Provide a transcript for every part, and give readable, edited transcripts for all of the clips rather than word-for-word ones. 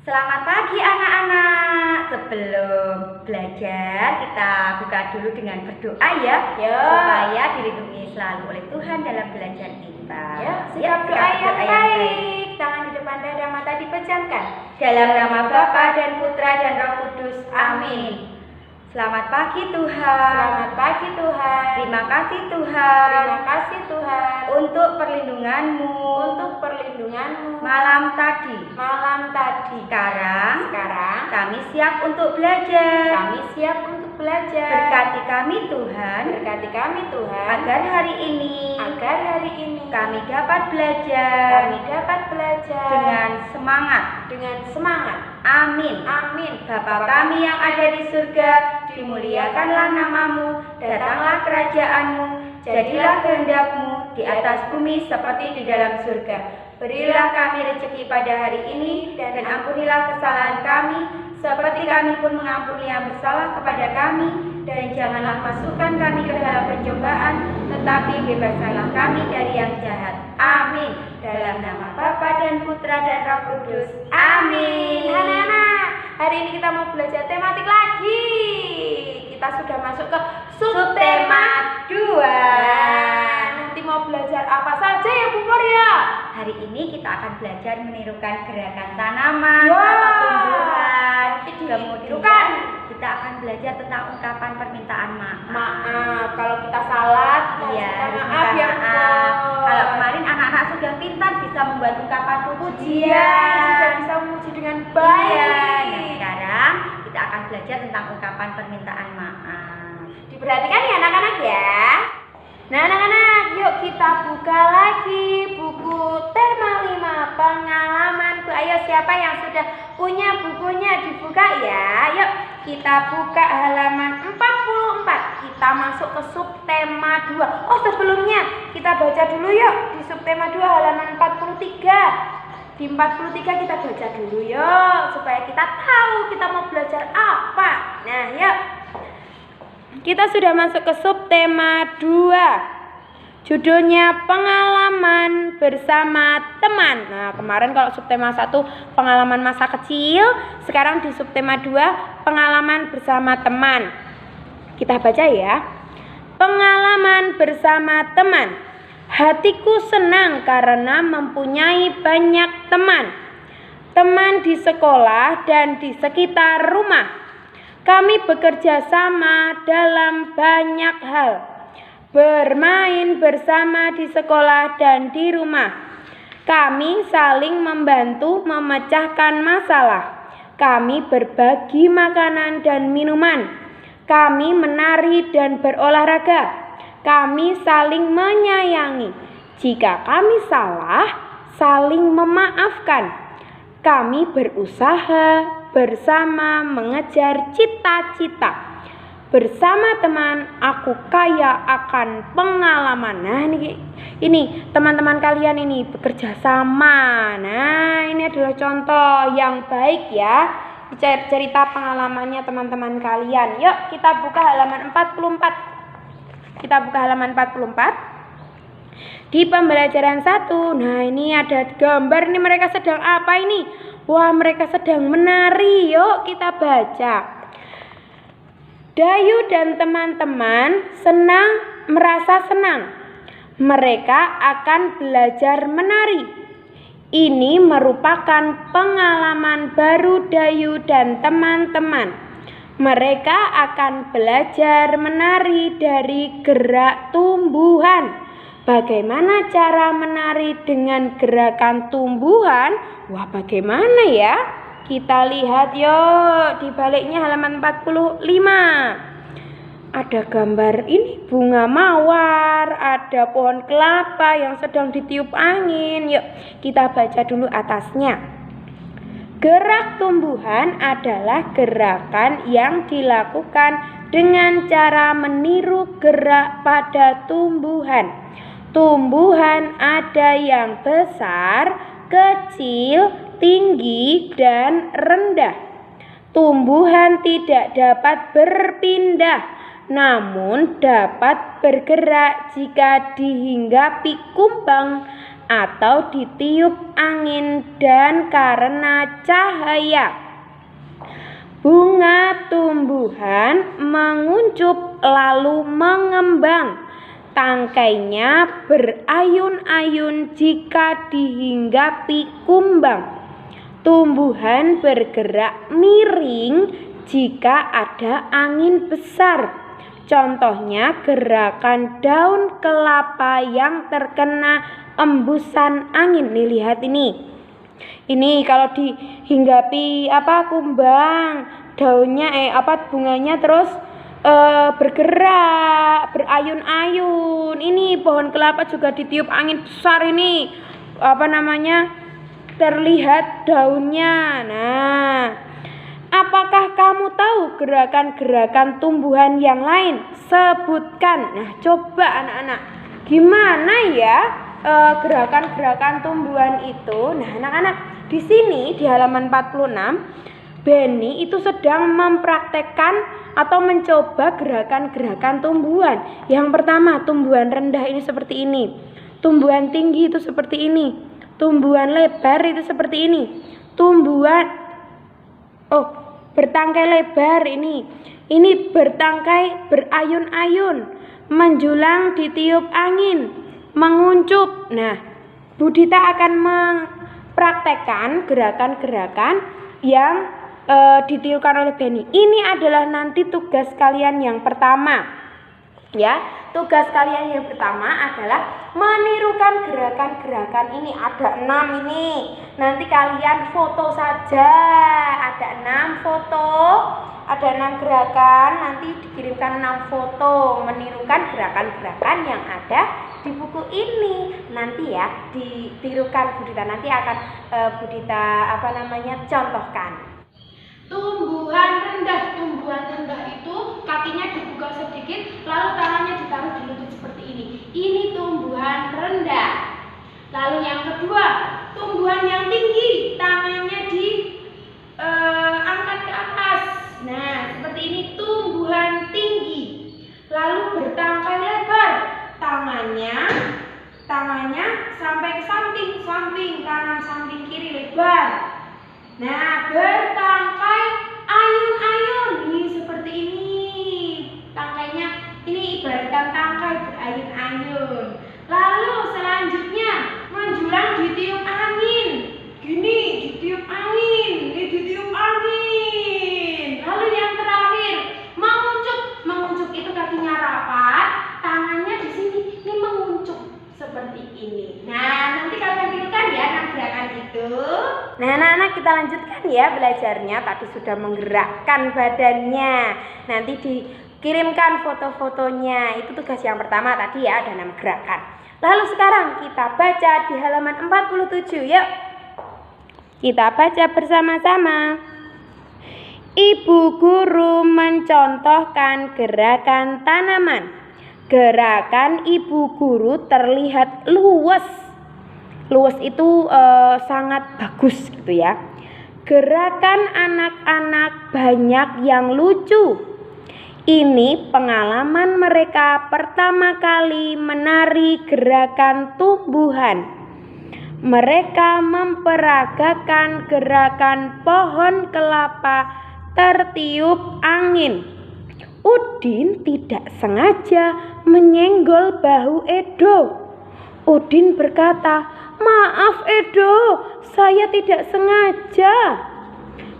Selamat pagi anak-anak. Sebelum belajar kita buka dulu dengan berdoa ya, supaya dilindungi selalu oleh Tuhan dalam belajar kita. Sikap doa yang baik. Tangan di depan dada, mata dipejamkan. Dalam nama Bapa dan Putra dan Roh Kudus. Amin. Selamat pagi Tuhan. Selamat pagi Tuhan. Terima kasih Tuhan. Terima kasih Tuhan untuk perlindungan-Mu. untuk perlindungan-Mu Malam tadi. Sekarang kami siap untuk belajar. Kami siap untuk belajar. Berkati kami Tuhan, Berkati kami Tuhan, agar hari ini kami dapat belajar dengan semangat. Amin. Bapa kami yang ada di surga, dimuliakanlah namamu, datanglah kerajaan-Mu, jadilah kehendak-Mu di atas bumi seperti di dalam surga. Berilah kami rezeki pada hari ini, dan ampunilah kesalahan kami, seperti kami pun mengampuni yang bersalah kepada kami, dan janganlah masukkan kami ke dalam pencobaan, tetapi bebaskanlah kami dari yang jahat. Amin. Dalam nama Bapa dan Putra dan Roh Kudus. Amin. Anak-anak, hari ini kita mau belajar tematik lagi. Kita sudah masuk ke Subtema 2. Nanti mau belajar apa saja ya Bu Maria? Hari ini kita akan belajar menirukan gerakan tanaman atau tumbuhan. Kemudian kita akan belajar tentang ungkapan permintaan maaf. Kalau kita salah, maaf ya Bu. Kalau kemarin anak-anak sudah pintar bisa membuat ungkapan Pujian, sudah bisa memuji dengan baik. Nah, sekarang kita akan belajar tentang ungkapan permintaan maaf. Diperhatikan ya anak-anak ya. Nah anak-anak, yuk kita buka lagi buku tema 5 pengalaman. Ayo siapa yang sudah punya bukunya dibuka ya. Yuk kita buka halaman 44. Kita masuk ke subtema 2. Oh sebelumnya kita baca dulu yuk di subtema 2 halaman 43. Di 43 kita baca dulu yuk, supaya kita tahu kita mau belajar apa. Nah yuk, kita sudah masuk ke subtema 2. Judulnya pengalaman bersama teman. Nah kemarin kalau subtema 1 pengalaman masa kecil, sekarang di subtema 2 pengalaman bersama teman. Kita baca ya. Pengalaman bersama teman. Hatiku senang karena mempunyai banyak teman. Teman di sekolah dan di sekitar rumah. Kami bekerja sama dalam banyak hal. Bermain bersama di sekolah dan di rumah. Kami saling membantu memecahkan masalah. Kami berbagi makanan dan minuman. Kami menari dan berolahraga. Kami saling menyayangi. Jika kami salah, saling memaafkan. Kami berusaha bersama mengejar cita-cita. Bersama teman, aku kaya akan pengalaman. Nah ini teman-teman kalian ini bekerja sama. Nah ini adalah contoh yang baik ya. Cerita pengalamannya teman-teman kalian. Yuk kita buka halaman 44. Kita buka halaman 44. Di pembelajaran 1. Nah ini ada gambar nih, mereka sedang apa ini? Wah mereka sedang menari. Yuk kita baca. Dayu dan teman-teman merasa senang. Mereka akan belajar menari. Ini merupakan pengalaman baru Dayu dan teman-teman. Mereka akan belajar menari dari gerak tumbuhan. Bagaimana cara menari dengan gerakan tumbuhan? Wah, bagaimana ya? Kita lihat yuk di baliknya halaman 45. Ada gambar ini bunga mawar, ada pohon kelapa yang sedang ditiup angin. Yuk kita baca dulu atasnya. Gerak tumbuhan adalah gerakan yang dilakukan dengan cara meniru gerak pada tumbuhan. Tumbuhan ada yang besar, kecil, tinggi, dan rendah. Tumbuhan tidak dapat berpindah, namun dapat bergerak jika dihinggapi kumbang atau ditiup angin dan karena cahaya. Bunga tumbuhan menguncup lalu mengembang. Tangkainya berayun-ayun jika dihinggapi kumbang. Tumbuhan bergerak miring jika ada angin besar. Contohnya gerakan daun kelapa yang terkena embusan angin. Nih lihat ini. Ini kalau dihinggapi kumbang, daunnya bunganya terus bergerak, berayun-ayun. Ini pohon kelapa juga ditiup angin besar ini. Terlihat daunnya. Nah, apakah kamu tahu gerakan-gerakan tumbuhan yang lain? Sebutkan. Nah, coba anak-anak, gimana ya gerakan-gerakan tumbuhan itu? Nah, anak-anak, di sini di halaman 46, Benny itu sedang mempraktekkan atau mencoba gerakan-gerakan tumbuhan. Yang pertama, tumbuhan rendah ini seperti ini. Tumbuhan tinggi itu seperti ini. Tumbuhan lebar itu seperti ini. Bertangkai lebar ini. Ini bertangkai berayun-ayun. Menjulang ditiup angin. Menguncup. Nah, Budita akan mempraktekkan gerakan-gerakan yang ditiupkan oleh Benny. Ini adalah nanti tugas kalian yang pertama. Ya, tugas kalian yang pertama adalah menirukan gerakan-gerakan ini. Ada 6 ini. Nanti kalian foto saja. Ada 6 foto, ada 6 gerakan. Nanti dikirimkan 6 foto menirukan gerakan-gerakan yang ada di buku ini. Nanti ya ditirukan Budita. Nanti akan Budita contohkan. Tumbuhan rendah itu kakinya dibuka sedikit, lalu tangannya ditaruh di lutut seperti ini. Ini tumbuhan rendah. Lalu yang kedua, tumbuhan yang tinggi, tangannya diangkat ke atas. Nah, seperti ini tumbuhan tinggi. Lalu bertangkai lebar, tangannya sampai ke samping kanan, samping kiri lebar. Nah, bertangkai ayun-ayun. Ini seperti ini. Tangkainya ini ibaratkan tangkai berayun-ayun. Lalu selanjutnya menjulang ditiup angin. Gini, ditiup angin. Ini ditiup angin. Lalu yang terakhir menguncup. Menguncup itu kakinya rapat, tangannya di sini. Ini menguncup seperti ini. Nah, nanti kalian tirukan ya 6 gerakan itu. Nah, anak-anak, kita lanjutkan ya belajarnya. Tadi sudah menggerakkan badannya. Nanti dikirimkan foto-fotonya. Itu tugas yang pertama tadi ya, ada 6 gerakan. Lalu sekarang kita baca di halaman 47. Yuk, kita baca bersama-sama. Ibu guru mencontohkan gerakan tanaman. Gerakan ibu guru terlihat luwes. Luwes itu sangat bagus gitu ya. Gerakan anak-anak banyak yang lucu. Ini pengalaman mereka pertama kali menari gerakan tumbuhan. Mereka memperagakan gerakan pohon kelapa tertiup angin. Udin tidak sengaja menyenggol bahu Edo. Udin berkata, "Maaf Edo, saya tidak sengaja."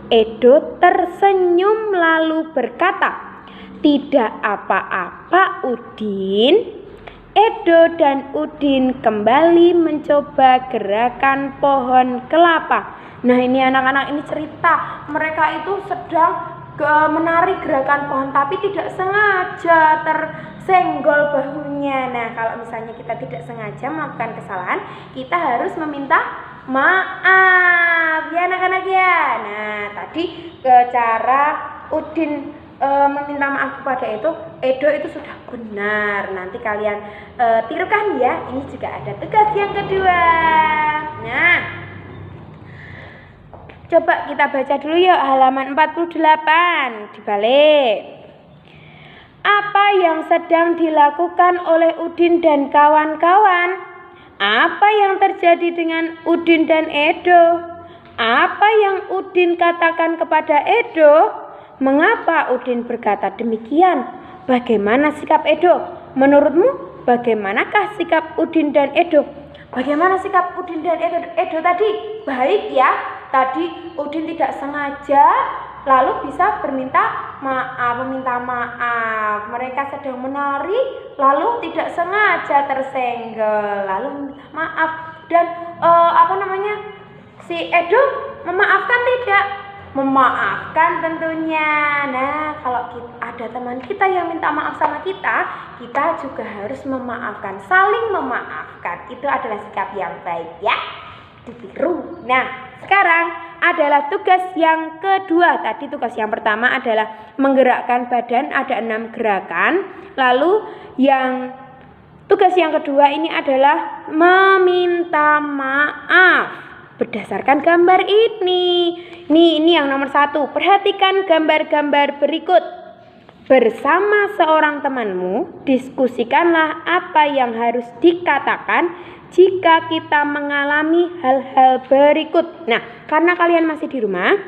Edo tersenyum lalu berkata, "Tidak apa-apa Udin." Edo dan Udin kembali mencoba gerakan pohon kelapa. Nah, ini anak-anak, ini cerita. Mereka itu sedang menari gerakan pohon tapi tidak sengaja tersenggol bahunya. Nah, kalau misalnya kita tidak sengaja melakukan kesalahan, kita harus meminta maaf ya anak-anak ya. Nah, tadi cara Udin meminta maaf kepada Edo itu sudah benar. Nanti kalian tirukan ya. Ini juga ada tugas yang kedua. Nah, coba kita baca dulu yuk halaman 48. Dibalik. Apa yang sedang dilakukan oleh Udin dan kawan-kawan? Apa yang terjadi dengan Udin dan Edo? Apa yang Udin katakan kepada Edo? Mengapa Udin berkata demikian? Bagaimana sikap Edo? Menurutmu bagaimanakah sikap Udin dan Edo? Bagaimana sikap Udin dan Edo tadi? Baik ya. Tadi Udin tidak sengaja lalu bisa meminta maaf. Mereka sedang menari lalu tidak sengaja tersenggol lalu minta maaf. Dan si Edo memaafkan tidak? Memaafkan tentunya. Nah, kalau ada teman kita yang minta maaf sama kita juga harus memaafkan, saling memaafkan. Itu adalah sikap yang baik ya. Ditiru. Nah, sekarang adalah tugas yang kedua. Tadi tugas yang pertama adalah menggerakkan badan, ada 6 gerakan. Lalu tugas yang kedua ini adalah meminta maaf berdasarkan gambar ini. Ini yang nomor 1. Perhatikan gambar-gambar berikut. Bersama seorang temanmu, diskusikanlah apa yang harus dikatakan jika kita mengalami hal-hal berikut. Nah, karena kalian masih di rumah,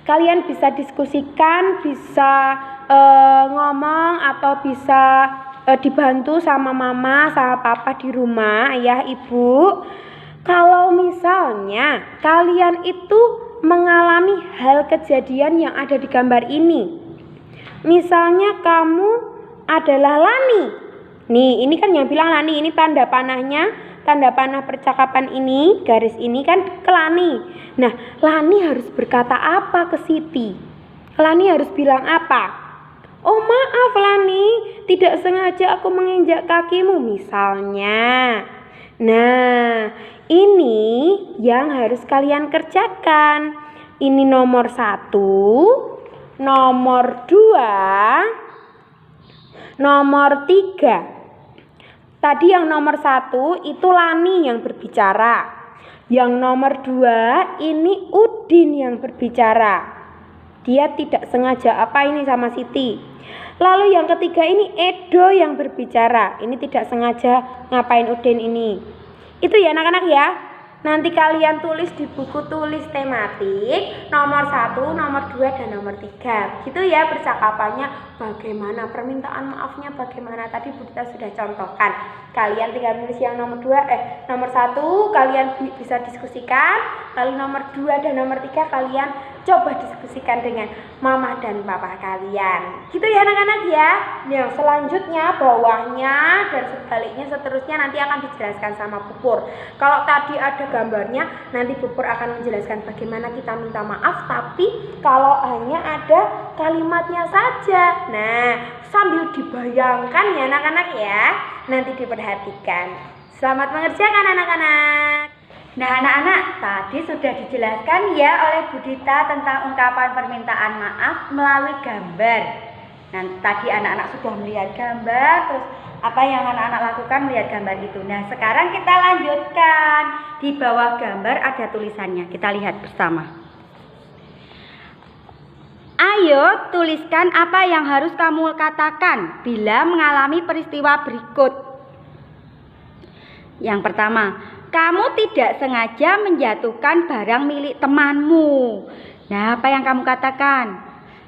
kalian bisa diskusikan, bisa ngomong atau bisa dibantu sama mama, sama papa di rumah, ayah, ibu. Kalau misalnya kalian itu mengalami hal kejadian yang ada di gambar ini. Misalnya kamu adalah Lani. Nih, ini kan yang bilang Lani, ini tanda panahnya, tanda panah percakapan ini, garis ini kan ke Lani. Nah, Lani harus berkata apa ke Siti? Lani harus bilang apa? Oh maaf Lani, tidak sengaja aku menginjak kakimu misalnya. Nah, ini yang harus kalian kerjakan. Ini nomor 1, nomor 2, nomor 3. Tadi yang nomor 1 itu Lani yang berbicara. Yang nomor 2 ini Udin yang berbicara. Dia tidak sengaja apa ini sama Siti. Lalu yang ketiga ini Edo yang berbicara. Ini tidak sengaja ngapain Udin ini. Itu ya anak-anak ya. Nanti kalian tulis di buku tulis tematik nomor 1, nomor 2, dan nomor 3. Gitu ya percakapannya, bagaimana permintaan maafnya, bagaimana tadi Bu Dita sudah contohkan. Kalian tinggal nulis yang nomor 1 kalian bisa diskusikan, lalu nomor 2 dan nomor 3 kalian coba diskusikan dengan mama dan papa kalian. Gitu ya anak-anak ya. Yang selanjutnya bawahnya dan sebaliknya seterusnya nanti akan dijelaskan sama Pupur. Kalau tadi ada gambarnya, nanti Pupur akan menjelaskan bagaimana kita minta maaf, tapi kalau hanya ada kalimatnya saja. Nah, sambil dibayangkan ya anak-anak ya, nanti diperhatikan. Selamat mengerjakan anak-anak. Nah anak-anak, tadi sudah dijelaskan ya oleh Bu Dita tentang ungkapan permintaan maaf melalui gambar. Nah tadi anak-anak sudah melihat gambar, terus apa yang anak-anak lakukan melihat gambar itu. Nah sekarang kita lanjutkan. Di bawah gambar ada tulisannya, kita lihat bersama. Ayo tuliskan apa yang harus kamu katakan bila mengalami peristiwa berikut. Yang pertama, kamu tidak sengaja menjatuhkan barang milik temanmu. Nah, apa yang kamu katakan?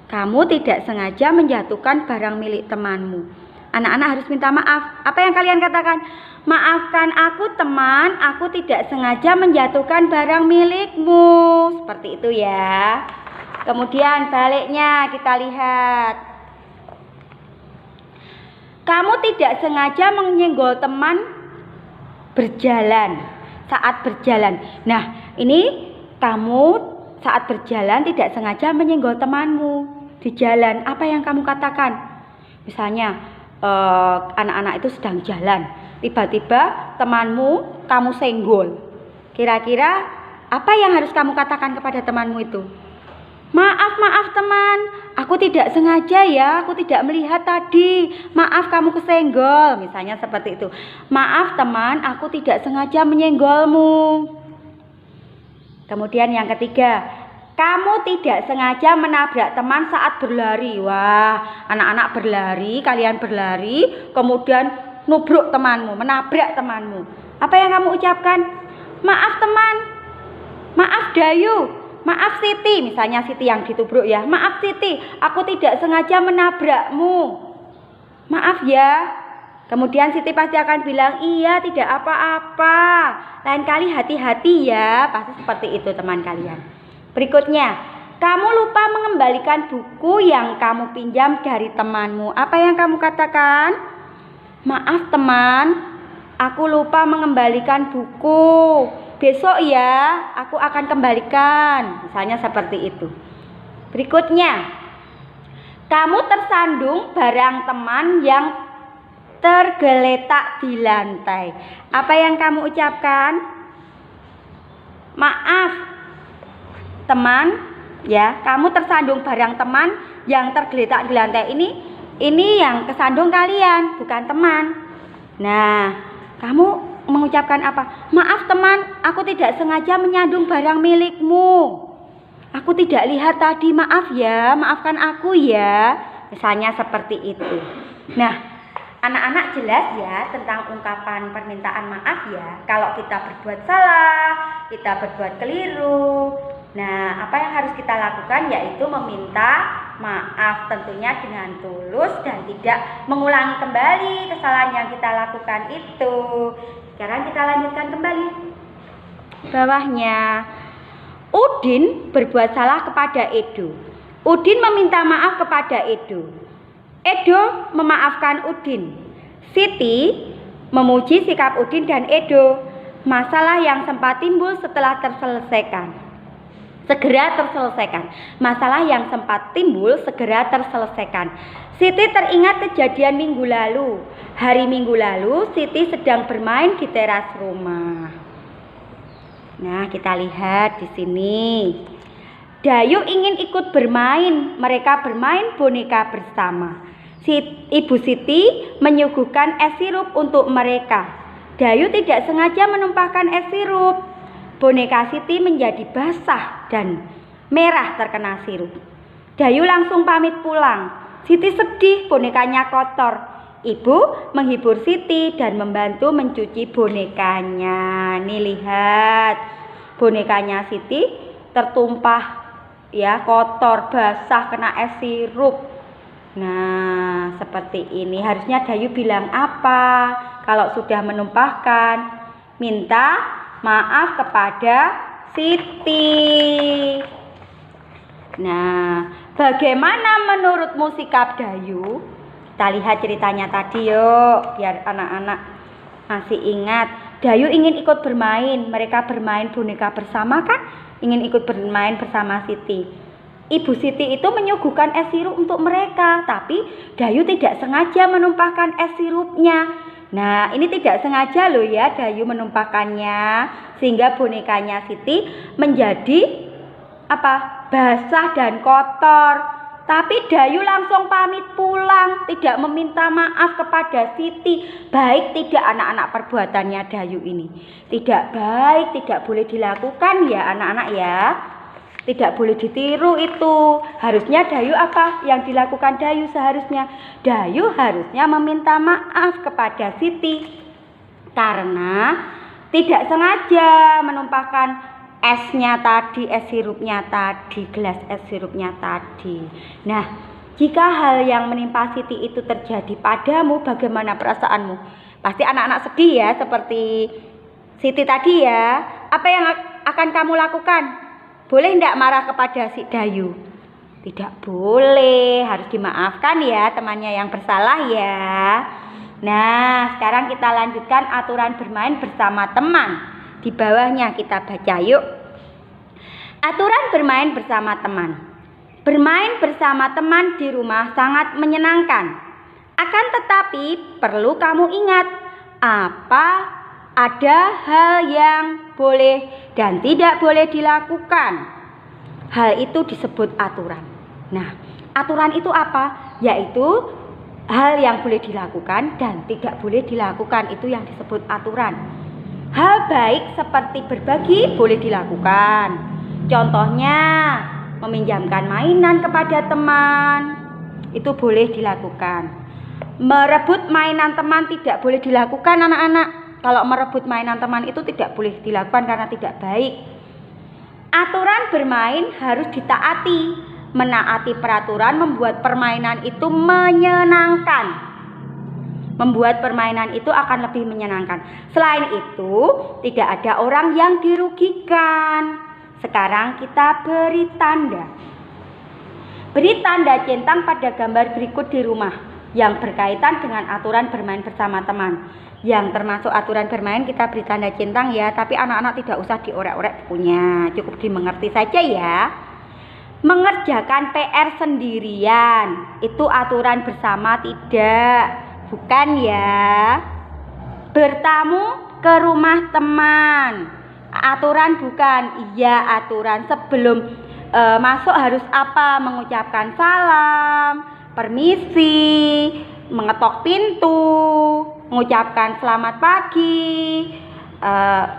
Kamu tidak sengaja menjatuhkan barang milik temanmu. Anak-anak harus minta maaf. Apa yang kalian katakan? Maafkan aku teman, aku tidak sengaja menjatuhkan barang milikmu. Seperti itu ya. Kemudian baliknya kita lihat. Kamu tidak sengaja menyenggol teman saat berjalan. Nah, ini kamu saat berjalan tidak sengaja menyenggol temanmu di jalan. Apa yang kamu katakan? Misalnya, anak-anak itu sedang jalan, tiba-tiba temanmu kamu senggol. Kira-kira apa yang harus kamu katakan kepada temanmu itu? Maaf teman, aku tidak sengaja ya, aku tidak melihat tadi. Maaf kamu kesenggol, misalnya seperti itu. Maaf teman, aku tidak sengaja menyenggolmu. Kemudian yang ketiga, kamu tidak sengaja menabrak teman saat berlari. Wah, anak-anak berlari, kalian berlari, kemudian nubruk temanmu, menabrak temanmu. Apa yang kamu ucapkan? Maaf teman, maaf Dayu, maaf Siti. Misalnya Siti yang ditubruk ya. Maaf Siti, aku tidak sengaja menabrakmu. Maaf ya. Kemudian Siti pasti akan bilang, iya tidak apa-apa. Lain kali hati-hati ya. Pasti seperti itu teman kalian. Berikutnya, kamu lupa mengembalikan buku yang kamu pinjam dari temanmu. Apa yang kamu katakan? Maaf teman, aku lupa mengembalikan buku. Besok ya, aku akan kembalikan. Misalnya seperti itu. Berikutnya, kamu tersandung barang teman yang tergeletak di lantai. Apa yang kamu ucapkan? Maaf teman, ya, kamu tersandung barang teman yang tergeletak di lantai. Ini yang kesandung kalian, bukan teman. Nah, kamu mengucapkan apa? Maaf teman, aku tidak sengaja menyandung barang milikmu. Aku tidak lihat tadi, maaf ya, maafkan aku ya. Misalnya seperti itu. Nah, anak-anak jelas ya tentang ungkapan permintaan maaf ya. Kalau kita berbuat salah, kita berbuat keliru. Nah, apa yang harus kita lakukan yaitu meminta maaf tentunya dengan tulus dan tidak mengulangi kembali kesalahan yang kita lakukan itu. Sekarang kita lanjutkan kembali. Bawahnya, Udin berbuat salah kepada Edo. Udin meminta maaf kepada Edo. Edo memaafkan Udin. Siti memuji sikap Udin dan Edo. Masalah yang sempat timbul segera terselesaikan. Masalah yang sempat timbul segera terselesaikan. Siti teringat kejadian minggu lalu. Hari Minggu lalu Siti sedang bermain di teras rumah. Nah, kita lihat di sini. Dayu ingin ikut bermain. Mereka bermain boneka bersama. Ibu Siti menyuguhkan es sirup untuk mereka. Dayu tidak sengaja menumpahkan es sirup. Boneka Siti menjadi basah dan merah terkena sirup. Dayu langsung pamit pulang. Siti sedih, bonekanya kotor. Ibu menghibur Siti dan membantu mencuci bonekanya. Nih lihat, bonekanya Siti tertumpah ya, kotor, basah, kena es sirup. Nah, seperti ini. Harusnya Dayu bilang apa kalau sudah menumpahkan? Minta maaf kepada Siti. Nah, bagaimana menurutmu sikap Dayu? Kita lihat ceritanya tadi yuk, biar anak-anak masih ingat. Dayu ingin ikut bermain. Mereka bermain boneka bersama kan? Ingin ikut bermain bersama Siti. Ibu Siti itu menyuguhkan es sirup untuk mereka, tapi Dayu tidak sengaja menumpahkan es sirupnya. Nah, ini tidak sengaja loh ya Dayu menumpahkannya, sehingga bonekanya Siti menjadi basah dan kotor. Tapi Dayu langsung pamit pulang, tidak meminta maaf kepada Siti. Baik tidak anak-anak perbuatannya Dayu ini. Tidak baik, tidak boleh dilakukan ya anak-anak ya. Tidak boleh ditiru itu. Harusnya Dayu apa yang dilakukan Dayu seharusnya? Dayu harusnya meminta maaf kepada Siti. Karena tidak sengaja menumpahkan esnya tadi, es sirupnya tadi, gelas es sirupnya tadi. Nah, jika hal yang menimpa Siti itu terjadi padamu, bagaimana perasaanmu? Pasti anak-anak sedih ya, seperti Siti tadi ya. Apa yang akan kamu lakukan? Boleh tidak marah kepada si Dayu? Tidak boleh, harus dimaafkan ya temannya yang bersalah ya. Nah, sekarang kita lanjutkan aturan bermain bersama teman. Di bawahnya kita baca yuk. Aturan bermain bersama teman. Bermain bersama teman di rumah sangat menyenangkan. Akan tetapi perlu kamu ingat, ada hal yang boleh dan tidak boleh dilakukan. Hal itu disebut aturan. Nah, aturan itu apa? Yaitu hal yang boleh dilakukan dan tidak boleh dilakukan, itu yang disebut aturan. Hal baik seperti berbagi boleh dilakukan. Contohnya, meminjamkan mainan kepada teman, itu boleh dilakukan. Merebut mainan teman tidak boleh dilakukan anak-anak. kalau merebut mainan teman itu tidak boleh dilakukan karena tidak baik. Aturan bermain harus ditaati. Menaati peraturan membuat permainan itu menyenangkan. Membuat permainan itu akan lebih menyenangkan. Selain itu, tidak ada orang yang dirugikan. Sekarang kita beri tanda. Beri tanda centang pada gambar berikut di rumah yang berkaitan dengan aturan bermain bersama teman. Yang termasuk aturan bermain kita beri tanda centang ya, tapi anak-anak tidak usah diorek-orek bukunya, cukup dimengerti saja ya. Mengerjakan PR sendirian, itu aturan bersama tidak, bukan ya. Bertamu ke rumah teman, aturan bukan, iya aturan. Sebelum masuk harus apa? Mengucapkan salam, permisi, mengetok pintu, mengucapkan selamat pagi.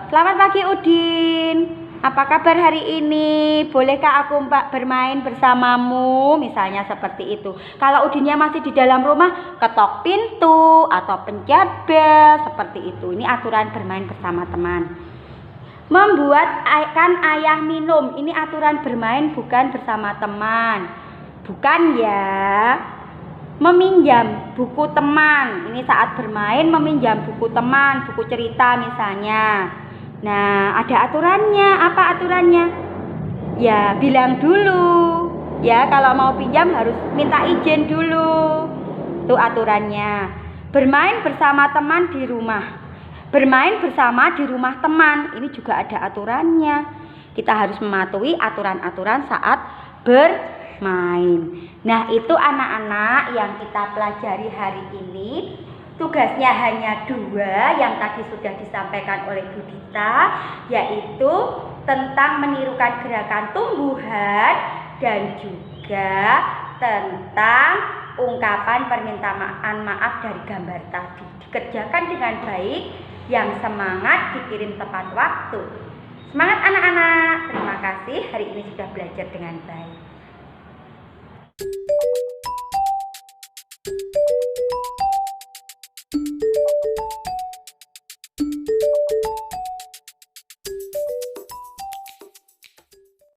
Selamat pagi Udin, apa kabar hari ini? Bolehkah aku bermain bersamamu? Misalnya seperti itu. Kalau Udinnya masih di dalam rumah, ketok pintu atau pencet bel seperti itu. Ini aturan bermain bersama teman. Membuatkan ayah minum, ini aturan bermain bukan bersama teman. Bukan ya. Meminjam buku teman, ini saat bermain meminjam buku teman, buku cerita misalnya. Nah, ada aturannya. Apa aturannya? Ya, bilang dulu. Ya, kalau mau pinjam harus minta izin dulu. Itu aturannya. Bermain bersama teman di rumah. Bermain bersama di rumah teman. Ini juga ada aturannya. Kita harus mematuhi aturan-aturan saat bermain. Nah, itu anak-anak yang kita pelajari hari ini. Tugasnya hanya 2 yang tadi sudah disampaikan oleh Bu Dita, yaitu tentang menirukan gerakan tumbuhan dan juga tentang ungkapan permintaan maaf dari gambar tadi. Dikerjakan dengan baik, yang semangat dikirim tepat waktu. Semangat anak-anak, terima kasih hari ini sudah belajar dengan baik.